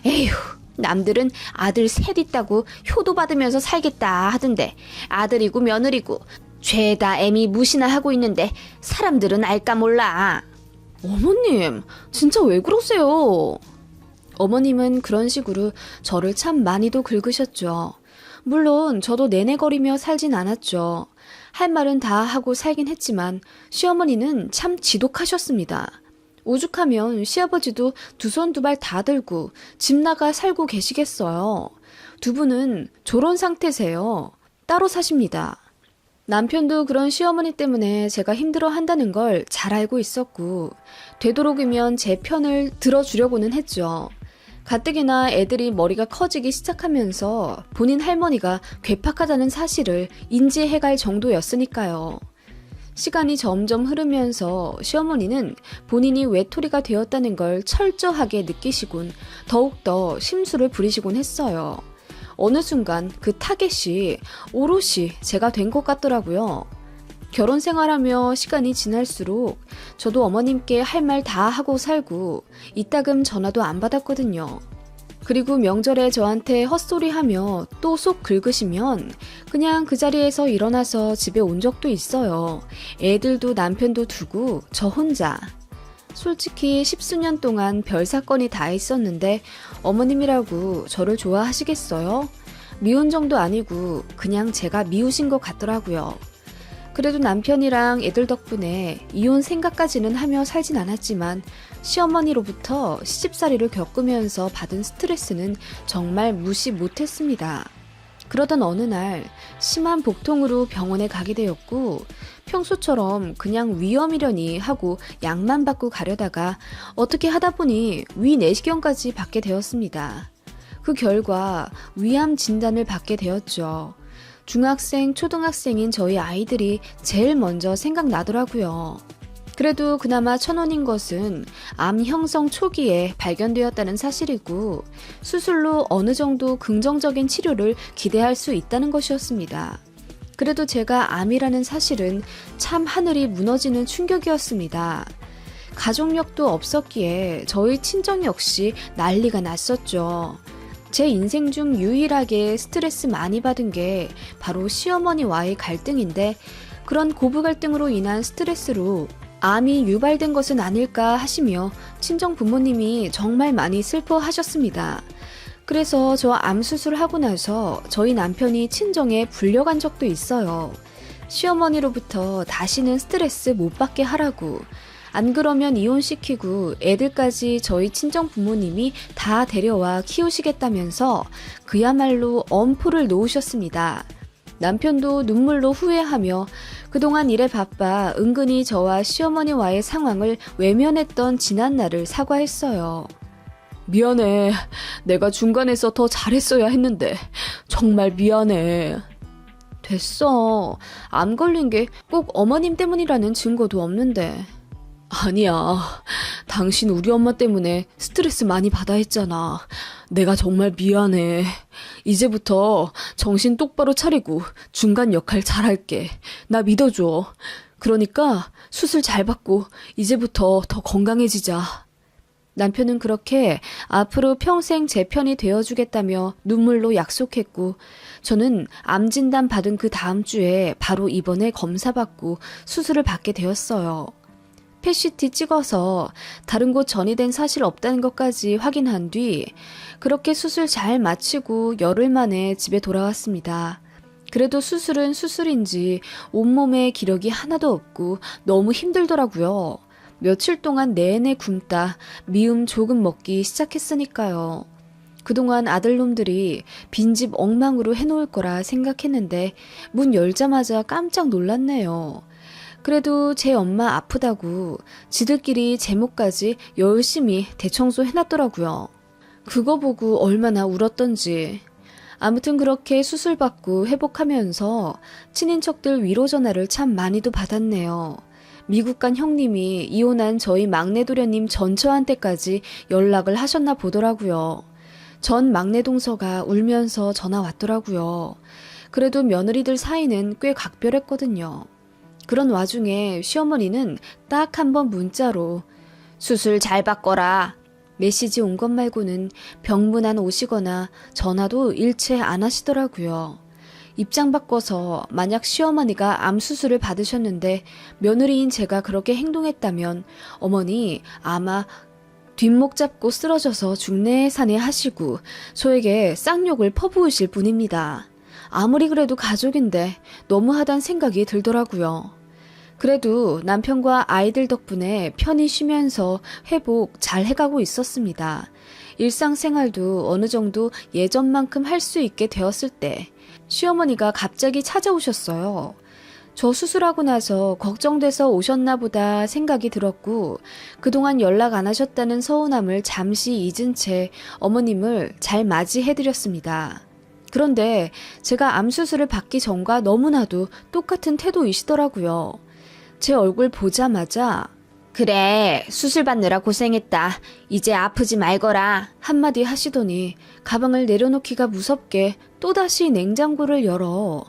에휴, 남들은 아들 셋 있다고 효도 받으면서 살겠다 하던데 아들이고 며느리고 죄다 애미 무시나 하고 있는데 사람들은 알까 몰라. 어머님, 진짜 왜 그러세요? 어머님은 그런 식으로 저를 참 많이도 긁으셨죠. 물론 저도 내내거리며 살진 않았죠. 할 말은 다 하고 살긴 했지만 시어머니는 참 지독하셨습니다. 오죽하면 시아버지도 두 손 두 발 다 들고 집 나가 살고 계시겠어요. 두 분은 저런 상태세요. 따로 사십니다. 남편도 그런 시어머니 때문에 제가 힘들어 한다는 걸 잘 알고 있었고, 되도록이면 제 편을 들어주려고는 했죠. 가뜩이나 애들이 머리가 커지기 시작하면서 본인 할머니가 괴팍하다는 사실을 인지해갈 정도였으니까요. 시간이 점점 흐르면서 시어머니는 본인이 외톨이가 되었다는 걸 철저하게 느끼시곤 더욱더 심술을 부리시곤 했어요. 어느 순간 그 타겟이 오롯이 제가 된 것 같더라고요. 결혼 생활하며 시간이 지날수록 저도 어머님께 할 말 다 하고 살고 이따금 전화도 안 받았거든요. 그리고 명절에 저한테 헛소리하며 또 속 긁으시면 그냥 그 자리에서 일어나서 집에 온 적도 있어요. 애들도 남편도 두고 저 혼자. 솔직히 십수년 동안 별 사건이 다 있었는데 어머님이라고 저를 좋아하시겠어요? 미운 정도 아니고 그냥 제가 미우신 것 같더라고요. 그래도 남편이랑 애들 덕분에 이혼 생각까지는 하며 살진 않았지만 시어머니로부터 시집살이를 겪으면서 받은 스트레스는 정말 무시 못했습니다. 그러던 어느 날 심한 복통으로 병원에 가게 되었고 평소처럼 그냥 위염이려니 하고 약만 받고 가려다가 어떻게 하다 보니 위 내시경까지 받게 되었습니다. 그 결과 위암 진단을 받게 되었죠. 중학생, 초등학생인 저희 아이들이 제일 먼저 생각나더라고요. 그래도 그나마 천원인 것은 암 형성 초기에 발견되었다는 사실이고 수술로 어느 정도 긍정적인 치료를 기대할 수 있다는 것이었습니다. 그래도 제가 암이라는 사실은 참 하늘이 무너지는 충격이었습니다. 가족력도 없었기에 저희 친정 역시 난리가 났었죠. 제 인생 중 유일하게 스트레스 많이 받은 게 바로 시어머니와의 갈등인데 그런 고부 갈등으로 인한 스트레스로 암이 유발된 것은 아닐까 하시며 친정 부모님이 정말 많이 슬퍼하셨습니다. 그래서 저 암 수술하고 나서 저희 남편이 친정에 불려간 적도 있어요. 시어머니로부터 다시는 스트레스 못 받게 하라고. 안 그러면 이혼시키고 애들까지 저희 친정 부모님이 다 데려와 키우시겠다면서 그야말로 엄포를 놓으셨습니다. 남편도 눈물로 후회하며 그동안 일에 바빠 은근히 저와 시어머니와의 상황을 외면했던 지난날을 사과했어요. 미안해. 내가 중간에서 더 잘했어야 했는데 정말 미안해. 됐어. 암 걸린 게 꼭 어머님 때문이라는 증거도 없는데. 아니야. 당신 우리 엄마 때문에 스트레스 많이 받아 했잖아. 내가 정말 미안해. 이제부터 정신 똑바로 차리고 중간 역할 잘할게. 나 믿어줘. 그러니까 수술 잘 받고 이제부터 더 건강해지자. 남편은 그렇게 앞으로 평생 제 편이 되어주겠다며 눈물로 약속했고 저는 암 진단 받은 그 다음 주에 바로 입원해 검사받고 수술을 받게 되었어요. 펫CT 찍어서 다른 곳 전이된 사실 없다는 것까지 확인한 뒤 그렇게 수술 잘 마치고 열흘 만에 집에 돌아왔습니다. 그래도 수술은 수술인지 온몸에 기력이 하나도 없고 너무 힘들더라고요. 며칠 동안 내내 굶다 미음 조금 먹기 시작했으니까요. 그동안 아들놈들이 빈집 엉망으로 해놓을 거라 생각했는데 문 열자마자 깜짝 놀랐네요. 그래도 제 엄마 아프다고 지들끼리 제목까지 열심히 대청소 해놨더라고요. 그거 보고 얼마나 울었던지. 아무튼 그렇게 수술받고 회복하면서 친인척들 위로 전화를 참 많이도 받았네요. 미국 간 형님이 이혼한 저희 막내 도련님 전처한테까지 연락을 하셨나 보더라고요. 전 막내 동서가 울면서 전화 왔더라고요. 그래도 며느리들 사이는 꽤 각별했거든요. 그런 와중에 시어머니는 딱 한 번 문자로 수술 잘 받거라 메시지 온 것 말고는 병문안 오시거나 전화도 일체 안 하시더라고요. 입장 바꿔서 만약 시어머니가 암 수술을 받으셨는데 며느리인 제가 그렇게 행동했다면 어머니 아마 뒷목 잡고 쓰러져서 중내산해 하시고 저에게 쌍욕을 퍼부으실 뿐입니다. 아무리 그래도 가족인데 너무하단 생각이 들더라고요. 그래도 남편과 아이들 덕분에 편히 쉬면서 회복 잘 해가고 있었습니다. 일상생활도 어느 정도 예전만큼 할 수 있게 되었을 때 시어머니가 갑자기 찾아오셨어요. 저 수술하고 나서 걱정돼서 오셨나 보다 생각이 들었고 그동안 연락 안 하셨다는 서운함을 잠시 잊은 채 어머님을 잘 맞이해드렸습니다. 그런데 제가 암 수술을 받기 전과 너무나도 똑같은 태도이시더라고요. 제 얼굴 보자마자 그래, 수술 받느라 고생했다. 이제 아프지 말거라. 한마디 하시더니 가방을 내려놓기가 무섭게 또다시 냉장고를 열어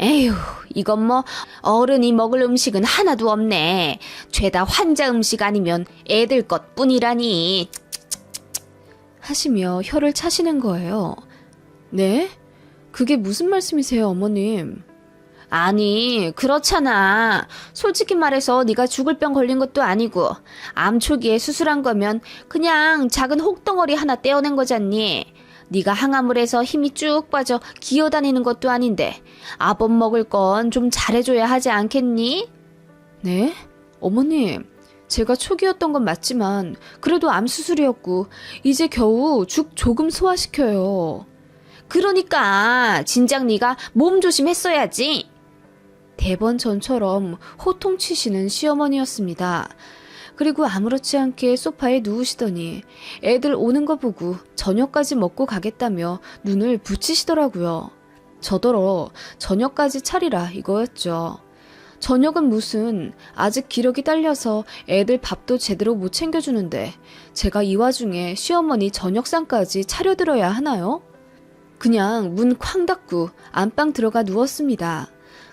에휴, 이건 뭐 어른이 먹을 음식은 하나도 없네. 죄다 환자 음식 아니면 애들 것뿐이라니. 하시며 혀를 차시는 거예요. 네? 그게 무슨 말씀이세요, 어머님? 아니, 그렇잖아. 솔직히 말해서 네가 죽을 병 걸린 것도 아니고 암 초기에 수술한 거면 그냥 작은 혹덩어리 하나 떼어낸 거잖니. 네가 항암을 해서 힘이 쭉 빠져 기어다니는 것도 아닌데 아범 먹을 건 좀 잘해줘야 하지 않겠니? 네? 어머님, 제가 초기였던 건 맞지만 그래도 암 수술이었고 이제 겨우 죽 조금 소화시켜요. 그러니까 진작 네가 몸 조심했어야지. 대번 전처럼 호통치시는 시어머니였습니다. 그리고 아무렇지 않게 소파에 누우시더니 애들 오는 거 보고 저녁까지 먹고 가겠다며 눈을 붙이시더라고요. 저더러 저녁까지 차리라 이거였죠. 저녁은 무슨 아직 기력이 딸려서 애들 밥도 제대로 못 챙겨주는데 제가 이 와중에 시어머니 저녁상까지 차려드려야 하나요? 그냥 문 쾅 닫고 안방 들어가 누웠습니다.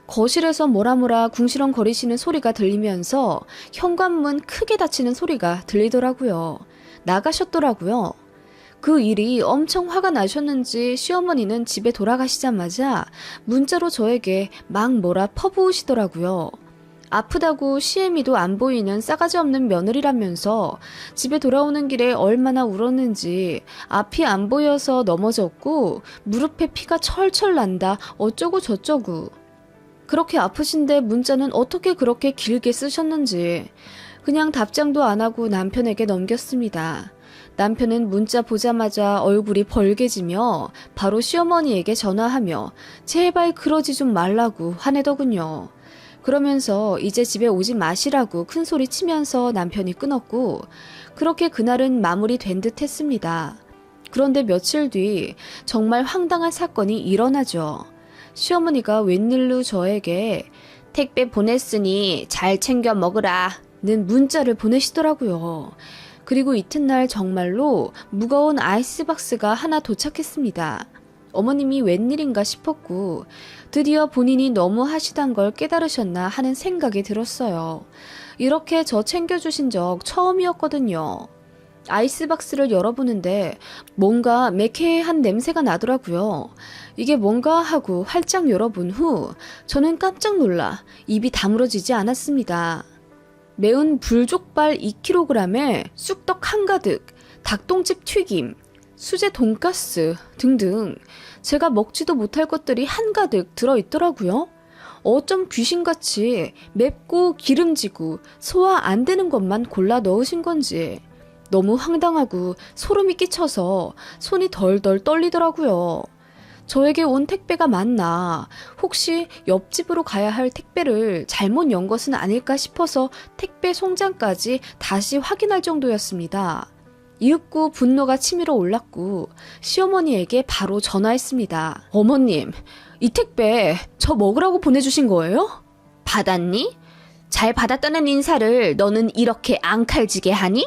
거실에서 뭐라뭐라 궁시렁거리시는 소리가 들리면서 현관문 크게 닫히는 소리가 들리더라고요. 나가셨더라고요. 그 일이 엄청 화가 나셨는지 시어머니는 집에 돌아가시자마자 문자로 저에게 막 뭐라 퍼부으시더라고요. 아프다고 시애미도 안 보이는 싸가지 없는 며느리라면서 집에 돌아오는 길에 얼마나 울었는지 앞이 안 보여서 넘어졌고 무릎에 피가 철철 난다 어쩌고 저쩌고. 그렇게 아프신데 문자는 어떻게 그렇게 길게 쓰셨는지 그냥 답장도 안 하고 남편에게 넘겼습니다. 남편은 문자 보자마자 얼굴이 벌개지며 바로 시어머니에게 전화하며 제발 그러지 좀 말라고 화내더군요. 그러면서 이제 집에 오지 마시라고 큰 소리 치면서 남편이 끊었고 그렇게 그날은 마무리된 듯 했습니다. 그런데 며칠 뒤 정말 황당한 사건이 일어나죠. 시어머니가 웬일로 저에게 택배 보냈으니 잘 챙겨 먹으라 는 문자를 보내시더라고요. 그리고 이튿날 정말로 무거운 아이스박스가 하나 도착했습니다. 어머님이 웬일인가 싶었고 드디어 본인이 너무 하시단 걸 깨달으셨나 하는 생각이 들었어요. 이렇게 저 챙겨주신 적 처음이었거든요. 아이스박스를 열어보는데 뭔가 매캐한 냄새가 나더라고요. 이게 뭔가 하고 활짝 열어본 후 저는 깜짝 놀라 입이 다물어지지 않았습니다. 매운 불족발 2kg에 쑥떡 한가득, 닭똥집 튀김, 수제 돈가스 등등 제가 먹지도 못할 것들이 한가득 들어있더라고요. 어쩜 귀신같이 맵고 기름지고 소화 안 되는 것만 골라 넣으신 건지 너무 황당하고 소름이 끼쳐서 손이 덜덜 떨리더라고요. 저에게 온 택배가 맞나, 혹시 옆집으로 가야 할 택배를 잘못 연 것은 아닐까 싶어서 택배 송장까지 다시 확인할 정도였습니다. 이윽고 분노가 치밀어 올랐고 시어머니에게 바로 전화했습니다. 어머님, 이 택배 저 먹으라고 보내주신 거예요? 받았니? 잘 받았다는 인사를 너는 이렇게 앙칼지게 하니?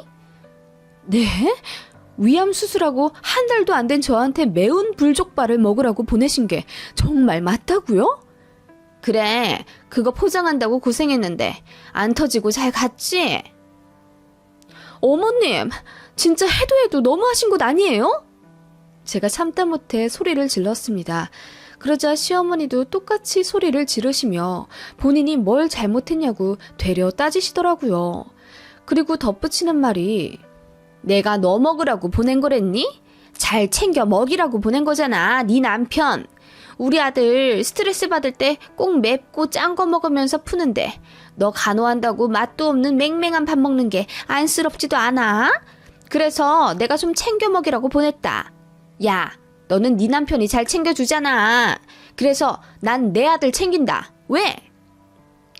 네? 위암 수술하고 한 달도 안 된 저한테 매운 불족발을 먹으라고 보내신 게 정말 맞다고요? 그래, 그거 포장한다고 고생했는데 안 터지고 잘 갔지? 어머님, 진짜 해도 해도 너무하신 것 아니에요? 제가 참다 못해 소리를 질렀습니다. 그러자 시어머니도 똑같이 소리를 지르시며 본인이 뭘 잘못했냐고 되려 따지시더라고요. 그리고 덧붙이는 말이 내가 너 먹으라고 보낸 거랬니? 잘 챙겨 먹이라고 보낸 거잖아, 네 남편. 우리 아들 스트레스 받을 때 꼭 맵고 짠 거 먹으면서 푸는데 너 간호한다고 맛도 없는 맹맹한 밥 먹는 게 안쓰럽지도 않아? 그래서 내가 좀 챙겨 먹이라고 보냈다. 야, 너는 네 남편이 잘 챙겨주잖아. 그래서 난 내 아들 챙긴다. 왜?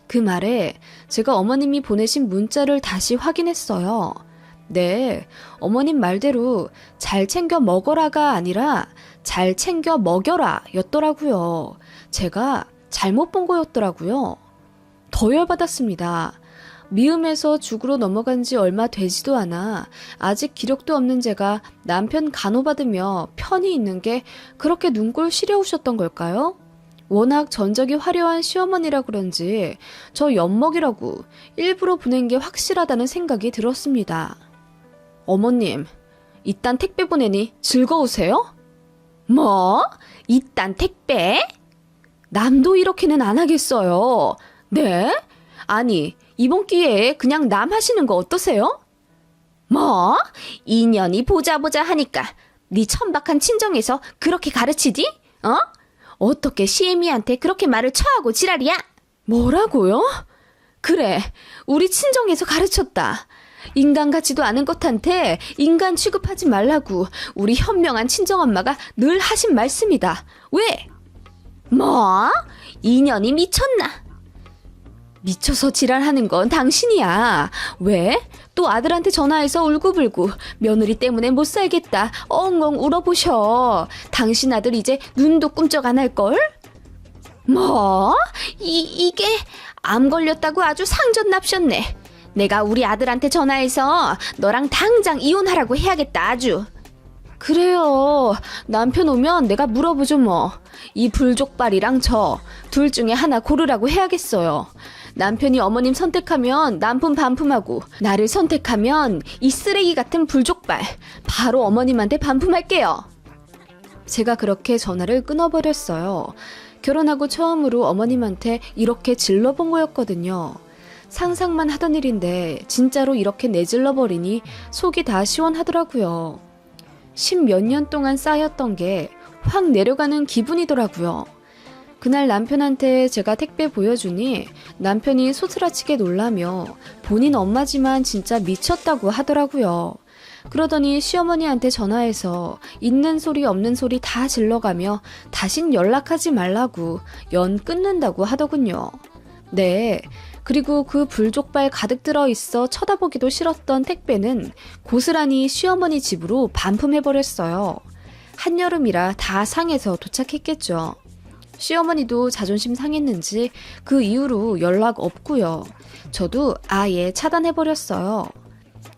그 말에 제가 어머님이 보내신 문자를 다시 확인했어요. 네, 어머님 말대로 잘 챙겨 먹어라가 아니라 잘 챙겨 먹여라 였더라고요. 제가 잘못 본 거였더라고요. 더 열받았습니다. 미음에서 죽으로 넘어간 지 얼마 되지도 않아 아직 기력도 없는 제가 남편 간호받으며 편히 있는 게 그렇게 눈꼴 시려우셨던 걸까요? 워낙 전적이 화려한 시어머니라 그런지 저 엿먹이라고 일부러 보낸 게 확실하다는 생각이 들었습니다. 어머님, 이딴 택배 보내니 즐거우세요? 뭐? 이딴 택배? 남도 이렇게는 안 하겠어요. 네? 아니, 이번 기회에 그냥 남 하시는 거 어떠세요? 뭐? 인연이 보자 하니까 네 천박한 친정에서 그렇게 가르치디? 어? 어떻게 시애미한테 그렇게 말을 처하고 지랄이야? 뭐라고요? 그래, 우리 친정에서 가르쳤다. 인간 같지도 않은 것한테 인간 취급하지 말라고 우리 현명한 친정엄마가 늘 하신 말씀이다. 왜? 뭐? 인연이 미쳤나? 미쳐서 지랄하는 건 당신이야. 왜? 또 아들한테 전화해서 울고불고 며느리 때문에 못 살겠다 엉엉 울어보셔. 당신 아들 이제 눈도 꿈쩍 안 할걸? 뭐? 이게 암 걸렸다고 아주 상전납셨네. 내가 우리 아들한테 전화해서 너랑 당장 이혼하라고 해야겠다 아주. 그래요. 남편 오면 내가 물어보죠 뭐. 이 불족발이랑 저 둘 중에 하나 고르라고 해야겠어요. 남편이 어머님 선택하면 남품 반품하고 나를 선택하면 이 쓰레기 같은 불족발 바로 어머님한테 반품할게요. 제가 그렇게 전화를 끊어버렸어요. 결혼하고 처음으로 어머님한테 이렇게 질러본 거였거든요. 상상만 하던 일인데 진짜로 이렇게 내질러버리니 속이 다 시원하더라고요. 10몇 년 동안 쌓였던 게 확 내려가는 기분이더라고요. 그날 남편한테 제가 택배 보여주니 남편이 소스라치게 놀라며 본인 엄마지만 진짜 미쳤다고 하더라고요. 그러더니 시어머니한테 전화해서 있는 소리 없는 소리 다 질러가며 다신 연락하지 말라고 연 끊는다고 하더군요. 네, 그리고 그 불족발 가득 들어있어 쳐다보기도 싫었던 택배는 고스란히 시어머니 집으로 반품해버렸어요. 한여름이라 다 상해서 도착했겠죠. 시어머니도 자존심 상했는지 그 이후로 연락 없고요. 저도 아예 차단해버렸어요.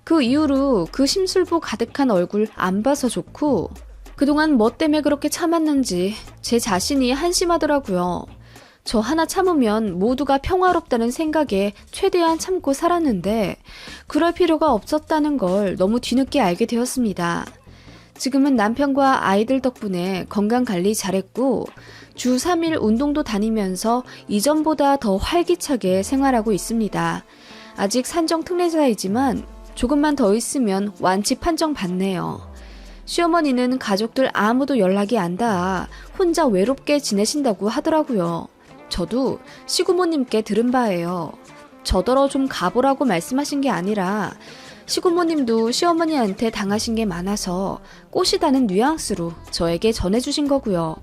그 이후로 그 심술보 가득한 얼굴 안 봐서 좋고 그동안 뭐 때문에 그렇게 참았는지 제 자신이 한심하더라고요. 저 하나 참으면 모두가 평화롭다는 생각에 최대한 참고 살았는데 그럴 필요가 없었다는 걸 너무 뒤늦게 알게 되었습니다. 지금은 남편과 아이들 덕분에 건강관리 잘했고 주 3일 운동도 다니면서 이전보다 더 활기차게 생활하고 있습니다. 아직 산정특례자이지만 조금만 더 있으면 완치 판정 받네요. 시어머니는 가족들 아무도 연락이 안 닿아 혼자 외롭게 지내신다고 하더라고요. 저도 시구모님께 들은 바예요. 저더러 좀 가보라고 말씀하신 게 아니라 시고모님도 시어머니한테 당하신 게 많아서 꽃이다는 뉘앙스로 저에게 전해주신 거고요.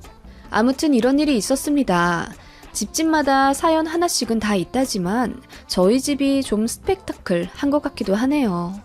아무튼 이런 일이 있었습니다. 집집마다 사연 하나씩은 다 있다지만 저희 집이 좀 스펙타클한 것 같기도 하네요.